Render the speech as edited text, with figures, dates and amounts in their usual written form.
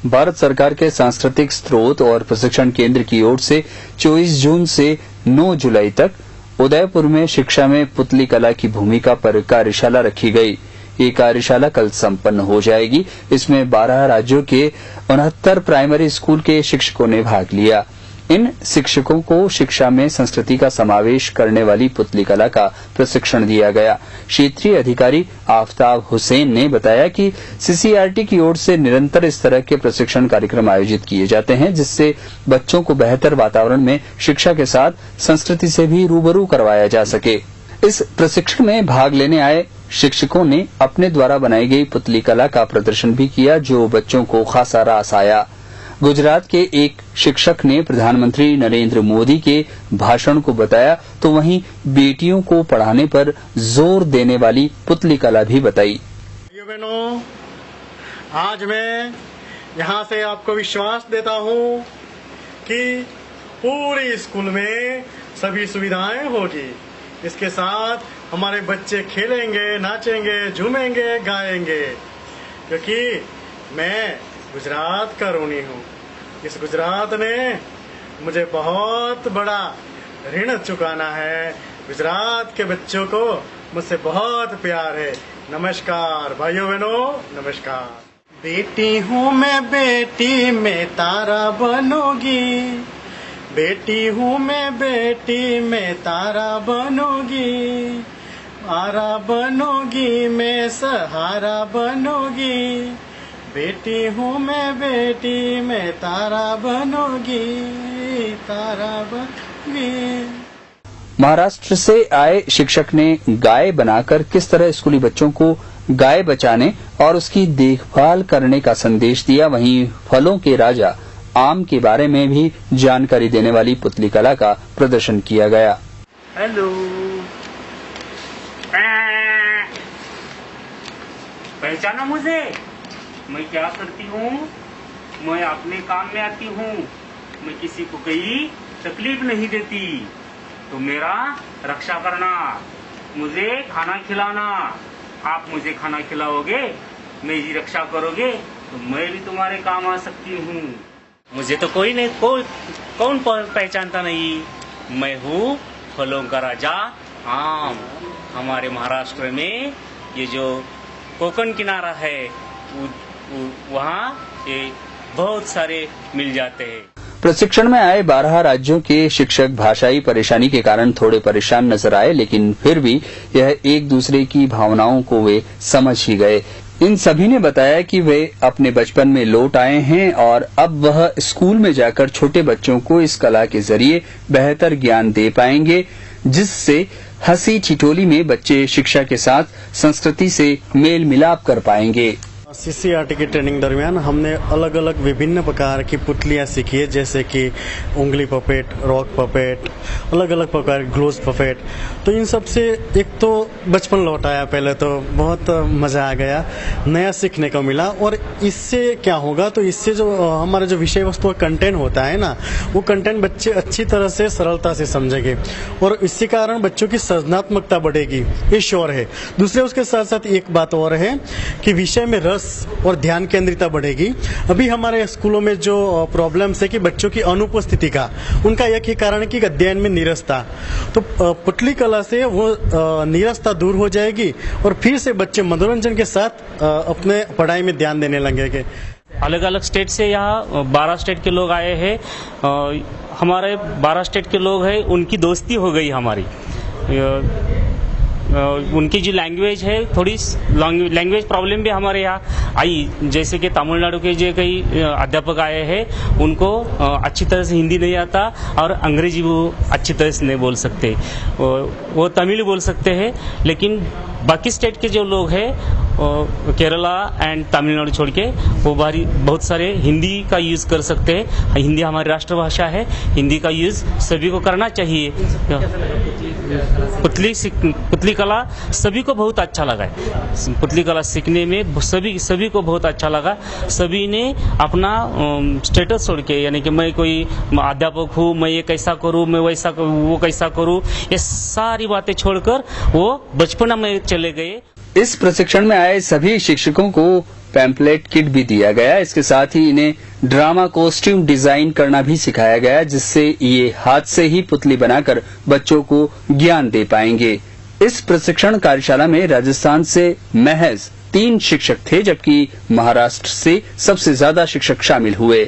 भारत सरकार के सांस्कृतिक स्रोत और प्रशिक्षण केंद्र की ओर से 24 जून से 9 जुलाई तक उदयपुर में शिक्षा में पुतली कला की भूमिका पर कार्यशाला रखी गई। ये कार्यशाला कल संपन्न हो जाएगी। इसमें 12 राज्यों के 69 प्राइमरी स्कूल के शिक्षकों ने भाग लिया। इन शिक्षकों को शिक्षा में संस्कृति का समावेश करने वाली पुतली कला का प्रशिक्षण दिया गया। क्षेत्रीय अधिकारी आफ्ताब हुसैन ने बताया कि सीसीईआरटी की ओर से निरंतर इस तरह के प्रशिक्षण कार्यक्रम आयोजित किए जाते हैं, जिससे बच्चों को बेहतर वातावरण में शिक्षा के साथ संस्कृति से भी रूबरू करवाया जा सके। इस प्रशिक्षण में भाग लेने आए शिक्षकों ने अपने द्वारा बनाई गई पुतली कला का प्रदर्शन भी किया, जो बच्चों को खासा रास आया। गुजरात के एक शिक्षक ने प्रधानमंत्री नरेंद्र मोदी के भाषण को बताया, तो वहीं बेटियों को पढ़ाने पर जोर देने वाली पुतली कला भी बताई। बहनों, आज मैं यहाँ से आपको विश्वास देता हूँ कि पूरे स्कूल में सभी सुविधाएं होगी। इसके साथ हमारे बच्चे खेलेंगे, नाचेंगे, झूमेंगे, गाएंगे, क्योंकि मैं गुजरात का ऋणी हूँ। इस गुजरात ने मुझे बहुत बड़ा ऋण चुकाना है। गुजरात के बच्चों को मुझसे बहुत प्यार है। नमस्कार भाइयों बहनों, नमस्कार। बेटी हूँ मैं, बेटी में तारा बनोगी। बेटी हूँ मैं, बेटी में तारा बनोगी। आरा बनोगी मैं, सहारा बनोगी। बेटी हूँ मैं, बेटी में तारा बनोगी, तारा बनोगी। महाराष्ट्र से आए शिक्षक ने गाय बनाकर किस तरह स्कूली बच्चों को गाय बचाने और उसकी देखभाल करने का संदेश दिया। वहीं फलों के राजा आम के बारे में भी जानकारी देने वाली पुतली कला का प्रदर्शन किया गया। हेलो, पहचाना मुझे? मैं क्या करती हूँ? मैं अपने काम में आती हूँ। मैं किसी को कोई तकलीफ नहीं देती। तो मेरा रक्षा करना, मुझे खाना खिलाना। आप मुझे खाना खिलाओगे, मेरी रक्षा करोगे, तो मैं भी तुम्हारे काम आ सकती हूँ। मुझे तो कोई नहीं, कौन पहचानता नहीं। मैं हूँ फलों का राजा आम। हमारे महाराष्ट्र में ये जो कोकण किनारा है, वहाँ ये बहुत सारे मिल जाते हैं। प्रशिक्षण में आए 12 राज्यों के शिक्षक भाषाई परेशानी के कारण थोड़े परेशान नजर आए, लेकिन फिर भी यह एक दूसरे की भावनाओं को वे समझ ही गए। इन सभी ने बताया कि वे अपने बचपन में लौट आए हैं और अब वह स्कूल में जाकर छोटे बच्चों को इस कला के जरिए बेहतर ज्ञान दे पाएंगे, जिससे हंसी ठिठोली में बच्चे शिक्षा के साथ संस्कृति से मेल मिलाप कर पाएंगे। सीसीईआरटी की ट्रेनिंग दरमियान हमने अलग अलग विभिन्न प्रकार की पुतलियाँ सीखी है, जैसे कि उंगली पपेट, रॉक पपेट, अलग अलग प्रकार की ग्लोव्स पपेट। तो इन सब से एक तो बचपन लौट आया, पहले तो बहुत मज़ा आ गया, नया सीखने को मिला। और इससे क्या होगा, तो इससे जो हमारा जो विषय वस्तु का कंटेंट होता है ना, वो कंटेंट बच्चे अच्छी तरह से सरलता से समझेंगे और इसी कारण बच्चों की सृजनात्मकता बढ़ेगी, ये श्योर है। दूसरे उसके साथ साथ एक बात और है कि विषय में रस और ध्यान केंद्रिता बढ़ेगी। अभी हमारे स्कूलों में जो प्रॉब्लम्स है कि बच्चों की अनुपस्थिति का, उनका एक ही कारण है कि अध्ययन में नीरसता। तो पुतली कला से वो नीरसता दूर हो जाएगी और फिर से बच्चे मनोरंजन के साथ अपने पढ़ाई में ध्यान देने लगेंगे। अलग अलग स्टेट से यहाँ 12 स्टेट के लोग आए हैं। हमारे 12 स्टेट के लोग हैं, उनकी दोस्ती हो गई हमारी। उनकी जो लैंग्वेज है, थोड़ी लैंग्वेज प्रॉब्लम भी हमारे यहाँ आई। जैसे कि तमिलनाडु के जो कई अध्यापक आए हैं, उनको अच्छी तरह से हिंदी नहीं आता और अंग्रेजी वो अच्छी तरह से नहीं बोल सकते। वो तमिल बोल सकते हैं, लेकिन बाकी स्टेट के जो लोग हैं, केरला एंड तमिलनाडु छोड़ के, वो बहुत सारे हिंदी का यूज़ कर सकते हैं। हिंदी हमारी राष्ट्रभाषा है, हिंदी का यूज़ सभी को करना चाहिए। पुतली कला सभी को बहुत अच्छा लगा है। पुतली कला सीखने में सभी को बहुत अच्छा लगा। सभी ने अपना स्टेटस छोड़ के, यानी कि मैं कोई अध्यापक हूँ, मैं ये कैसा करूँ, मैं वैसा करूँ, वो कैसा करूँ, ये सारी बातें छोड़कर वो बचपन में चले गए। इस प्रशिक्षण में आए सभी शिक्षकों को पैम्पलेट किट भी दिया गया। इसके साथ ही इन्हें ड्रामा कॉस्ट्यूम डिजाइन करना भी सिखाया गया, जिससे ये हाथ से ही पुतली बनाकर बच्चों को ज्ञान दे पाएंगे। इस प्रशिक्षण कार्यशाला में राजस्थान से महज 3 शिक्षक थे, जबकि महाराष्ट्र से सबसे ज्यादा शिक्षक शामिल हुए।